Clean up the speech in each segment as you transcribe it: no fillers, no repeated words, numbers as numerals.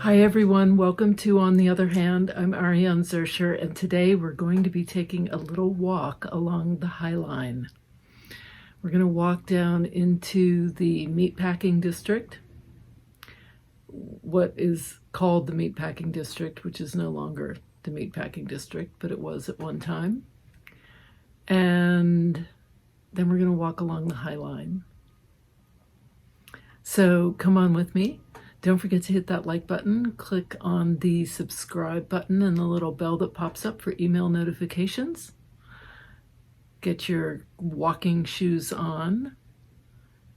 Hi everyone, welcome to On the Other Hand. I'm Ariane Zurcher, and today we're going to be taking a little walk along the Highline. We're going to walk down into the Meatpacking district, what is called the Meatpacking district, which is no longer the Meatpacking district, but it was at one time. And then we're going to walk along the Highline. So come on with me. Don't forget to hit that like button, click on the subscribe button and the little bell that pops up for email notifications. Get your walking shoes on,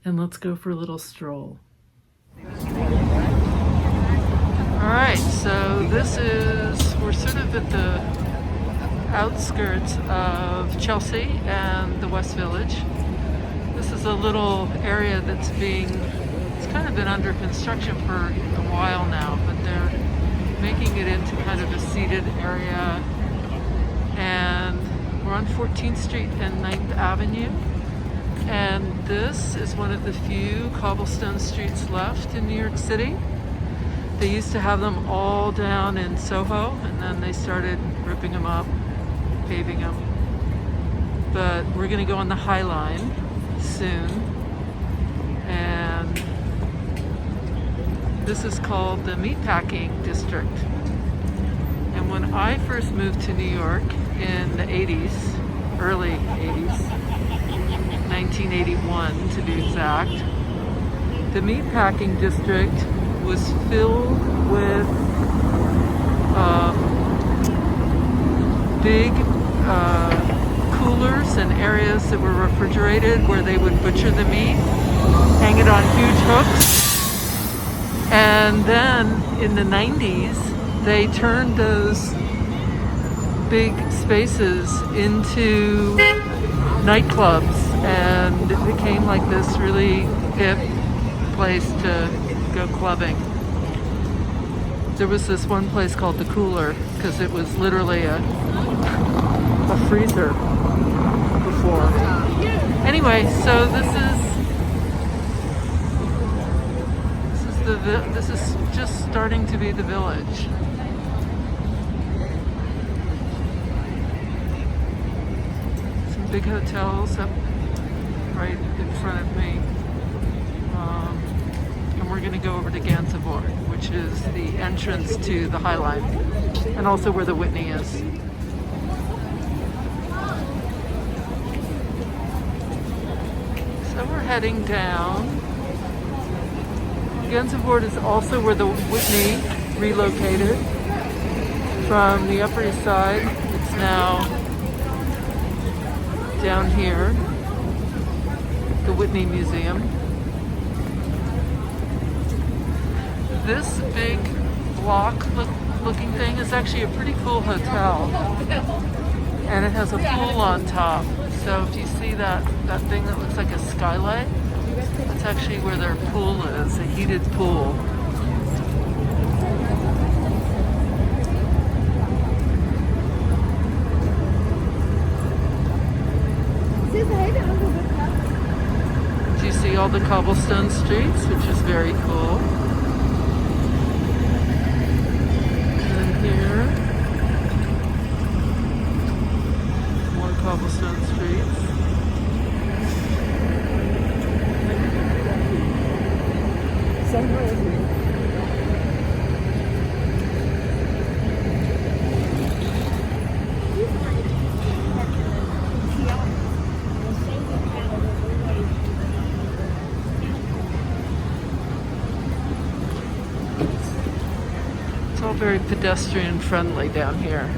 and let's go for a little stroll. All right, so we're sort of at the outskirts of Chelsea and the West Village. This is a little area that's kind of been under construction for a while now, but they're making it into kind of a seated area. And we're on 14th Street and 9th Avenue. And this is one of the few cobblestone streets left in New York City. They used to have them all down in Soho, and then they started ripping them up, paving them. But we're gonna go on the Highline soon. And this is called the Meatpacking district. And when I first moved to New York in the 80s, early 80s, 1981 to be exact, the Meatpacking district was filled with big coolers and areas that were refrigerated where they would butcher the meat, hang it on huge hooks. And then in the 90s, they turned those big spaces into nightclubs, and it became like this really hip place to go clubbing. There was this one place called the Cooler, because it was literally a freezer before. Anyway, so this is just starting to be the village. Some big hotels up right in front of me. And we're going to go over to Gansevoort, which is the entrance to the Highline, and also where the Whitney is. So we're heading down. Gansevoort is also where the Whitney relocated from the Upper East Side. It's now down here, the Whitney Museum. This big block-looking thing is actually a pretty cool hotel, and it has a pool on top. So if you see that thing that looks like a skylight, that's actually where their pool is, a heated pool. Do you see all the cobblestone streets, which is very cool? And here, more cobblestone streets. It's all very pedestrian friendly down here.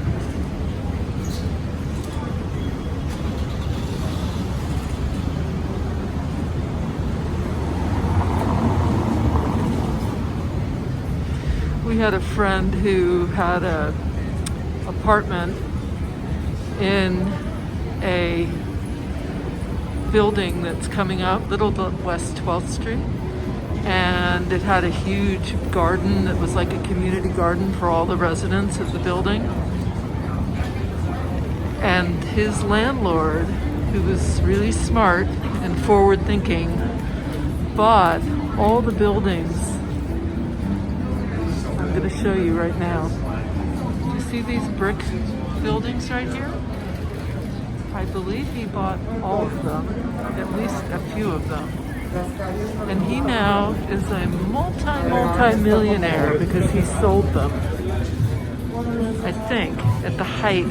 We had a friend who had an apartment in a building that's coming up, Little West 12th Street, and it had a huge garden that was like a community garden for all the residents of the building. And his landlord, who was really smart and forward-thinking, bought all the buildings going to show you right now. Do you see these brick buildings right here? I believe he bought all of them, at least a few of them. And he now is a multi-millionaire because he sold them, I think, at the height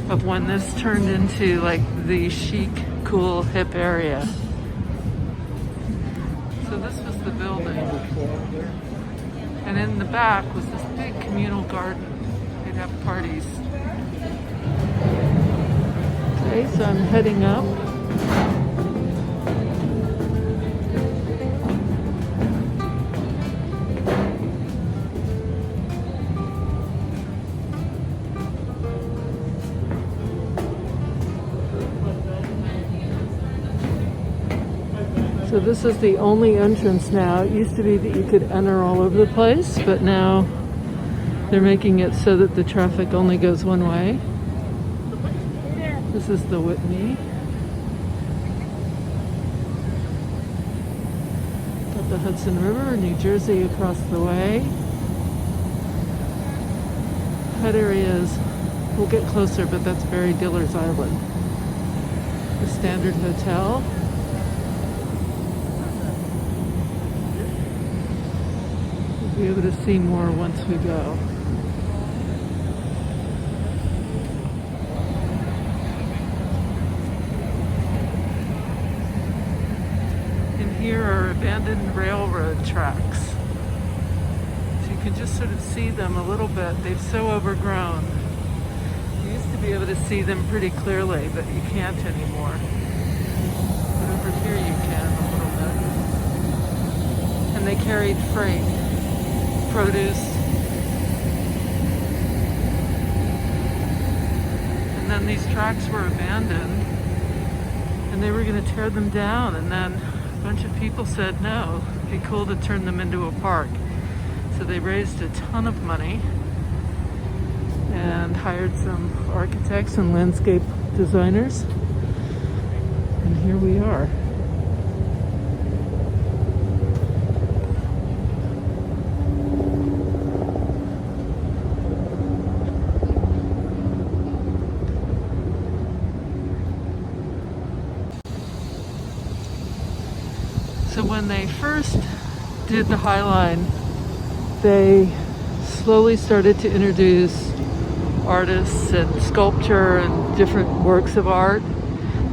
of when this turned into like the chic, cool, hip area. So this was the building. And in the back was this big communal garden. They'd have parties. Okay, so I'm heading up. So this is the only entrance now. It used to be that you could enter all over the place, but now they're making it so that the traffic only goes one way. This is the Whitney. Got the Hudson River, New Jersey across the way. That area is, we'll get closer, but that's Barry Diller's Island. The Standard Hotel. Be able to see more once we go. And here are abandoned railroad tracks. So you can just sort of see them a little bit. They've so overgrown. You used to be able to see them pretty clearly, but you can't anymore. But over here you can a little bit. And they carried freight. Produce, and then these tracks were abandoned and they were going to tear them down, and then a bunch of people said no, it'd be cool to turn them into a park. So they raised a ton of money and hired some architects and landscape designers, and here we are. So when they first did the Highline, they slowly started to introduce artists and sculpture and different works of art.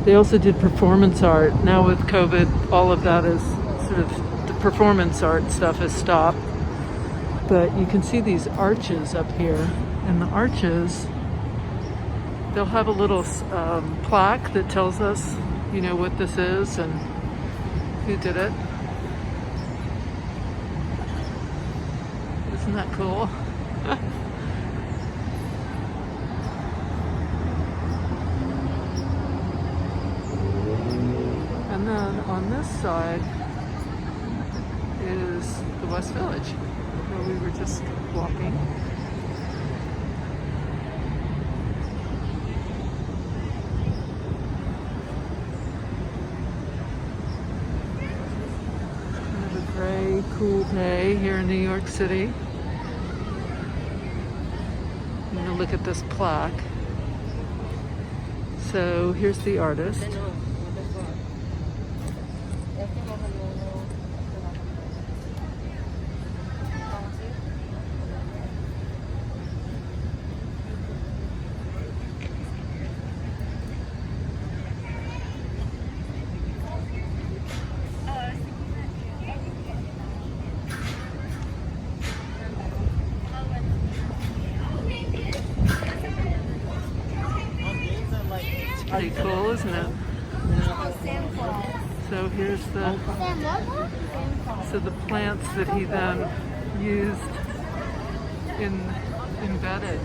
They also did performance art. Now with COVID, all of that is sort of, the performance art stuff has stopped. But you can see these arches up here, and the arches, they'll have a little plaque that tells us, you know, what this is and who did it. Isn't that cool? And then on this side is the West Village, where we were just walking. Gray, cool day here in New York City. I'm gonna look at this plaque. So here's the artist. Pretty cool, isn't it? So here's the plants that he then used embedded.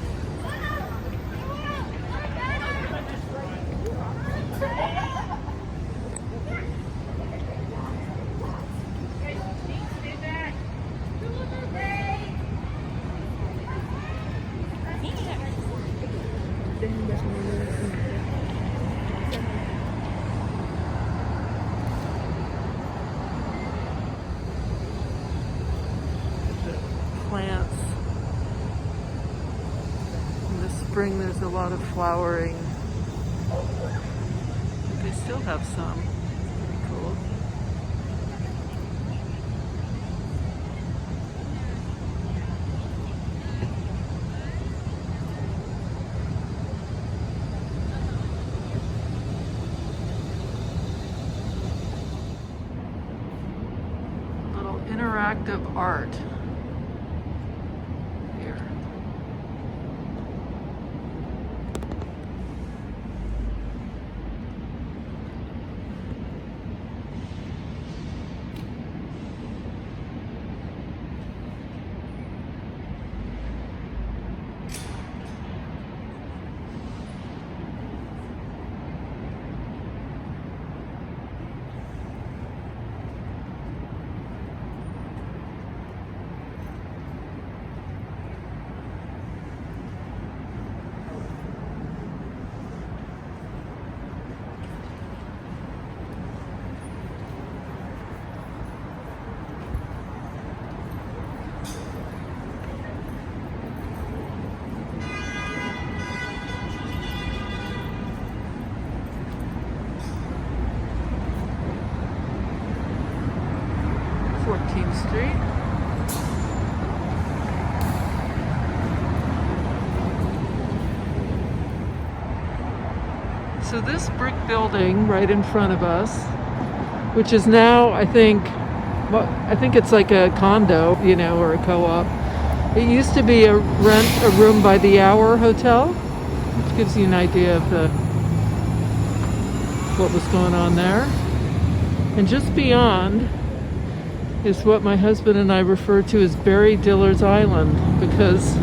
Plants spring there's a lot of flowering. They still have some. Pretty cool. Little interactive art here. Street. So this brick building right in front of us, which is now, I think it's like a condo, or a co-op. It used to be a room by the hour hotel, which gives you an idea of what was going on there. And just beyond is what my husband and I refer to as Barry Dillard's Island, because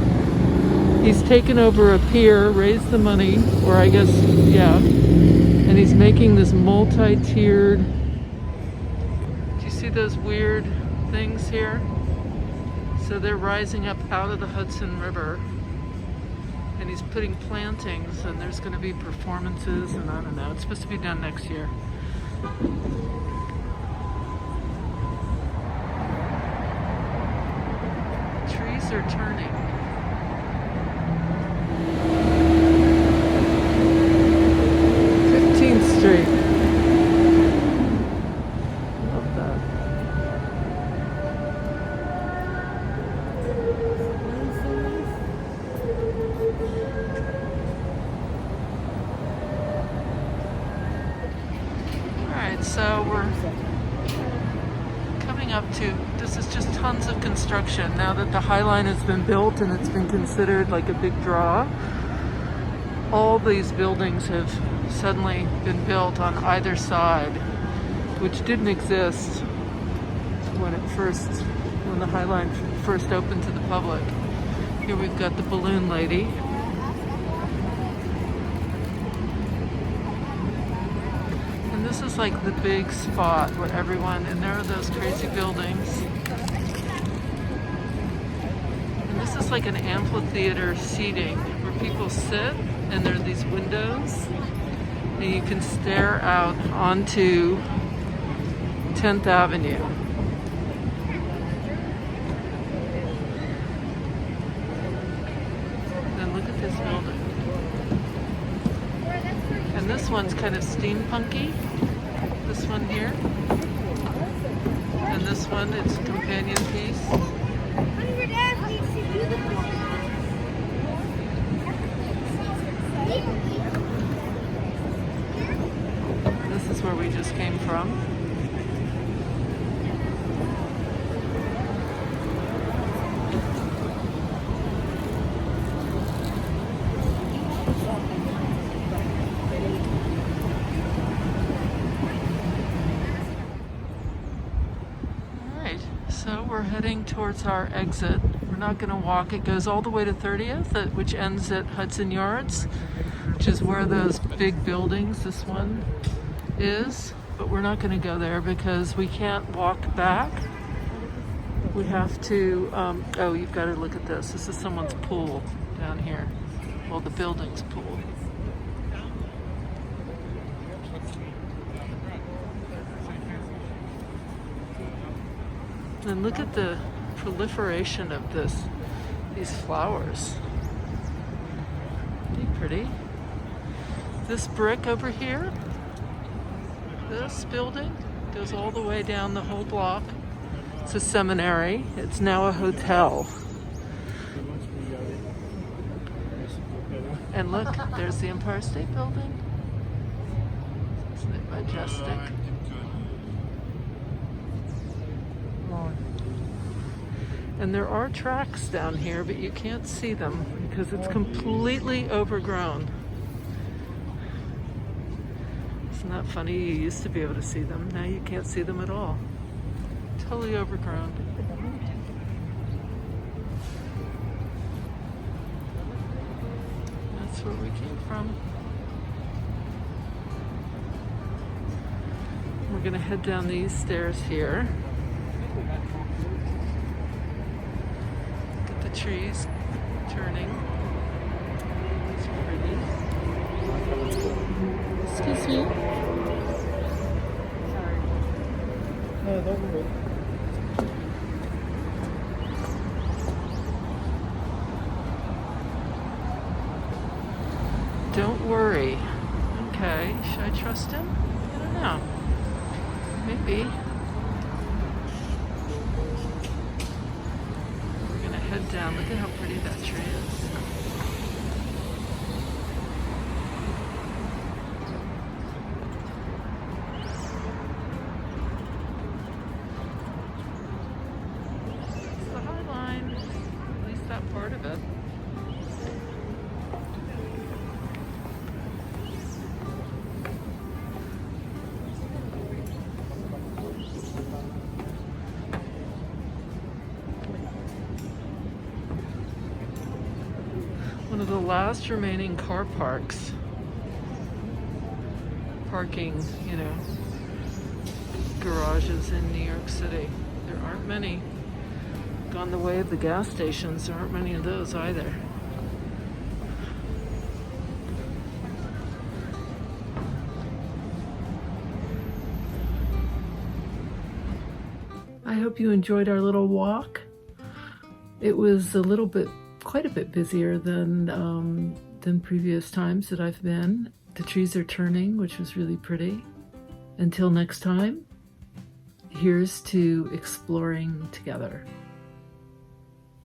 he's taken over a pier, raised the money, or I guess, yeah, and he's making this multi-tiered, do you see those weird things here? So they're rising up out of the Hudson River, and he's putting plantings, and there's going to be performances, and I don't know, it's supposed to be done next year. Are turning. 15th Street. Love that. Alright, so we're coming up to, this is just tons of construction now that the Highline has been built and it's been considered like a big draw. All these buildings have suddenly been built on either side, which didn't exist when the Highline first opened to the public. Here we've got the balloon lady. And this is like the big spot where everyone, and there are those crazy buildings. And this is like an amphitheater seating where people sit, and there are these windows, and you can stare out onto 10th Avenue. Then look at this building. And this one's kind of steampunky. This one here. And this one, it's a companion piece. This is where we just came from. So we're heading towards our exit. We're not going to walk. It goes all the way to 30th, which ends at Hudson Yards, which is where those big buildings, this one is. But we're not going to go there because we can't walk back. We have to, oh, you've got to look at this. This is someone's pool down here. Well, the building's pool. And look at the proliferation of these flowers. pretty. This brick over here, this building goes all the way down the whole block. It's a seminary. It's now a hotel. And look, there's the Empire State Building. Isn't it majestic? And there are tracks down here, but you can't see them because it's completely overgrown. Isn't that funny? You used to be able to see them. Now you can't see them at all. Totally overgrown. That's where we came from. We're gonna head down these stairs here. Get the trees turning. It's pretty. Excuse me. Sorry. No, don't worry. Don't worry. Okay, should I trust him? I don't know. Maybe. We're gonna head down. Look at how pretty that tree is. It's the Highline, at least that part of it. One of the last remaining car parks. Parking, you know, garages in New York City. There aren't many. Gone the way of the gas stations. There aren't many of those either. I hope you enjoyed our little walk. It was quite a bit busier than previous times that I've been. The trees are turning, which was really pretty. Until next time, here's to exploring together.